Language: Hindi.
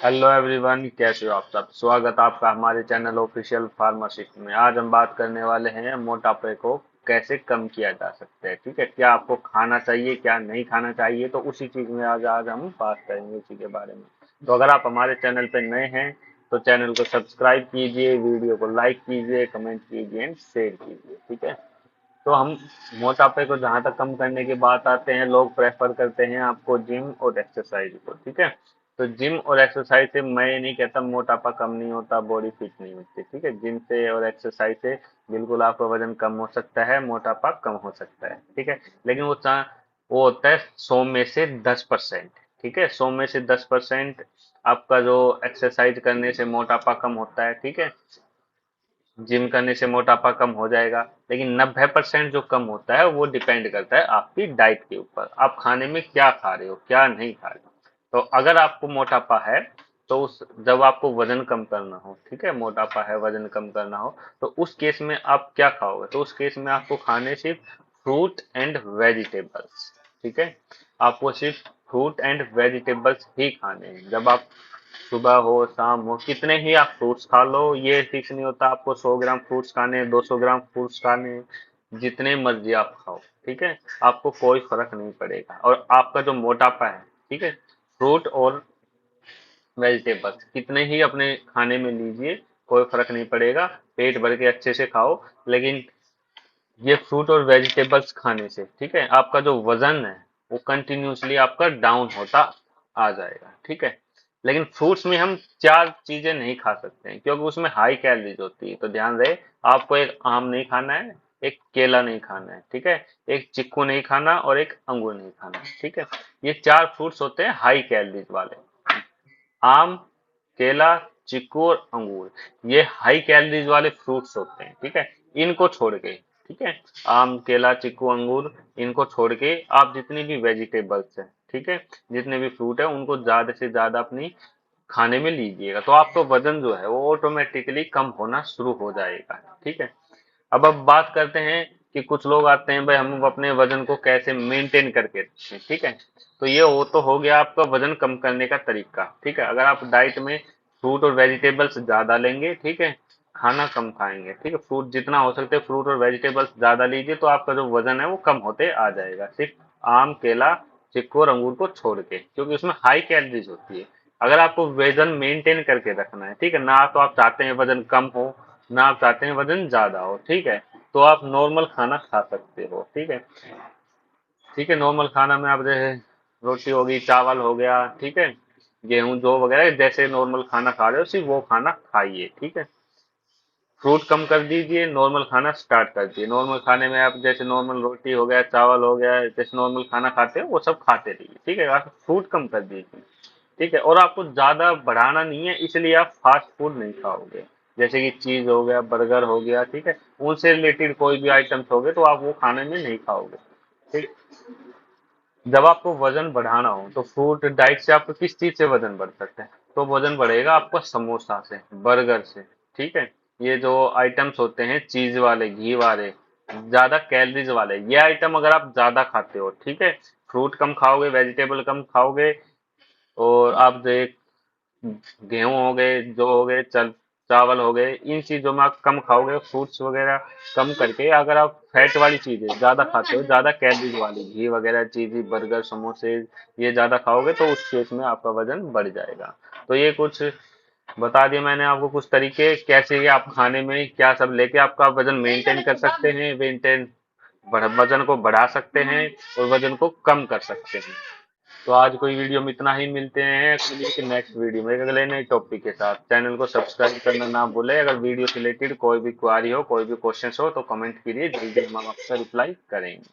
हेलो एवरीवन, कैसे हो आप सब। स्वागत है आपका हमारे चैनल ऑफिशियल फार्मासिस्ट में। आज हम बात करने वाले हैं मोटापे को कैसे कम किया जा सकता है। ठीक है, क्या आपको खाना चाहिए, क्या नहीं खाना चाहिए, तो उसी चीज में आज आज हम बात करेंगे उसी के बारे में। तो अगर आप हमारे चैनल पे नए हैं तो चैनल को सब्सक्राइब कीजिए, वीडियो को लाइक कीजिए, कमेंट कीजिए एंड शेयर कीजिए। ठीक है, तो हम मोटापे को जहां तक कम करने की बात आते हैं, लोग प्रेफर करते हैं आपको जिम और एक्सरसाइज को। ठीक है, तो जिम और एक्सरसाइज से मैं ये नहीं कहता मोटापा कम नहीं होता, बॉडी फिट नहीं होती। ठीक है, जिम से और एक्सरसाइज से बिल्कुल आपका वजन कम हो सकता है, मोटापा कम हो सकता है। ठीक है, लेकिन वो होता है 100 में से 10%। ठीक है, 100 में से 10% आपका जो एक्सरसाइज करने से मोटापा कम होता है। ठीक है, जिम करने से मोटापा कम हो जाएगा, लेकिन 90% जो कम होता है वो डिपेंड करता है आपकी डाइट के ऊपर। आप खाने में क्या खा रहे हो, क्या नहीं खा रहे हो। तो अगर आपको मोटापा है तो उस जब आपको वजन कम करना हो, ठीक है, मोटापा है वजन कम करना हो, तो उस केस में आप क्या खाओगे। तो उस केस में आपको खाने सिर्फ फ्रूट एंड वेजिटेबल्स। ठीक है, आपको सिर्फ फ्रूट एंड वेजिटेबल्स ही खाने हैं। जब आप सुबह हो शाम हो कितने ही आप फ्रूट्स खा लो, ये फिक्स नहीं होता आपको 100 ग्राम फ्रूट्स खाने हैं, 200 ग्राम फ्रूट्स खाने हैं, जितने मर्जी आप खाओ। ठीक है, आपको कोई फर्क नहीं पड़ेगा। और आपका जो मोटापा है, ठीक है, फ्रूट और वेजिटेबल्स कितने ही अपने खाने में लीजिए, कोई फर्क नहीं पड़ेगा। पेट भर के अच्छे से खाओ, लेकिन ये फ्रूट और वेजिटेबल्स खाने से, ठीक है, आपका जो वजन है वो कंटिन्यूसली आपका डाउन होता आ जाएगा। ठीक है, लेकिन फ्रूट्स में हम चार चीजें नहीं खा सकते हैं क्योंकि उसमें हाई कैलोरीज होती है। तो ध्यान रहे, आपको एक आम नहीं खाना है, एक केला नहीं खाना है, ठीक है, एक चिक्कू नहीं खाना और एक अंगूर नहीं खाना। ठीक है, ये चार फ्रूट्स होते हैं हाई कैलोरीज वाले। आम, केला, चीकू और अंगूर, ये हाई कैलोरीज वाले फ्रूट्स होते हैं। ठीक है, इनको छोड़ के, ठीक है, आम, केला, चीकू, अंगूर, इनको छोड़ के आप जितनी भी वेजिटेबल्स हैं, ठीक है, जितने भी फ्रूट है उनको ज्यादा से ज्यादा अपनी खाने में लीजिएगा, तो आपका वजन जो है वो ऑटोमेटिकली कम होना शुरू हो जाएगा। ठीक है, अब बात करते हैं कि कुछ लोग आते हैं भाई हम अपने वजन को कैसे मेंटेन करके रखें। ठीक है, तो ये वो तो हो गया आपका वजन कम करने का तरीका। ठीक है, अगर आप डाइट में फ्रूट और वेजिटेबल्स ज्यादा लेंगे, ठीक है, खाना कम खाएंगे, ठीक है, फ्रूट जितना हो सकते फ्रूट और वेजिटेबल्स ज्यादा लीजिए, तो आपका जो वजन है वो कम होते आ जाएगा, सिर्फ आम, केला, चिक्कू और अंगूर को छोड़ के, क्योंकि उसमें हाई कैलोरीज होती है। अगर आपको वजन मेंटेन करके रखना है, ठीक है, ना तो आप चाहते हैं वजन कम हो, ना आप चाहते हैं वजन ज्यादा हो, ठीक है, तो आप नॉर्मल खाना खा सकते हो। ठीक है, ठीक है, नॉर्मल खाना में आप जैसे रोटी होगी, चावल हो गया, ठीक है, गेहूं जो वगैरह जैसे नॉर्मल खाना खा रहे हो सिर्फ वो खाना खाइए। ठीक है, फ्रूट कम कर दीजिए, नॉर्मल खाना स्टार्ट कर दीजिए। नॉर्मल खाने में आप जैसे नॉर्मल रोटी हो गया, चावल हो गया, जैसे नॉर्मल खाना खाते हो वो सब खाते रहिए। ठीक है, आप फ्रूट कम कर दीजिए। ठीक है, और आपको ज्यादा बढ़ाना नहीं है, इसलिए आप फास्ट फूड नहीं खाओगे, जैसे कि चीज हो गया, बर्गर हो गया, ठीक है, उनसे रिलेटेड कोई भी आइटम्स हो गए तो आप वो खाने में नहीं खाओगे। ठीक, जब आपको वजन बढ़ाना हो तो फ्रूट डाइट से आपको किस चीज से वजन बढ़ सकता है, तो वजन बढ़ेगा आपका समोसा से, बर्गर से। ठीक है, ये जो आइटम्स होते हैं चीज वाले, घी वाले, ज्यादा कैलोरीज वाले, ये आइटम अगर आप ज्यादा खाते हो, ठीक है, फ्रूट कम खाओगे, वेजिटेबल कम खाओगे, और आप जो गेहूं हो गए, जो हो गए, चल चावल हो गए, इन चीजों में आप कम खाओगे, फ्रूट्स वगैरह कम करके अगर आप फैट वाली चीजें ज्यादा खाते हो, ज्यादा कैलोरीज वाली घी वगैरह चीज, बर्गर, समोसे, ये ज्यादा खाओगे, तो उस केस में आपका वजन बढ़ जाएगा। तो ये कुछ बता दिया मैंने आपको, कुछ तरीके कैसे ये आप खाने में क्या सब लेके आपका वजन मेंटेन कर सकते हैं, वजन को बढ़ा सकते हैं और वजन को कम कर सकते हैं। तो आज कोई वीडियो में इतना ही, मिलते हैं अगली नेक्स्ट वीडियो में एक अगले नए टॉपिक के साथ। चैनल को सब्सक्राइब करना ना भूले। अगर वीडियो से रिलेटेड कोई भी क्वारी हो, कोई भी क्वेश्चन हो, तो कमेंट कीजिए, जल्दी हम आपका रिप्लाई करेंगे।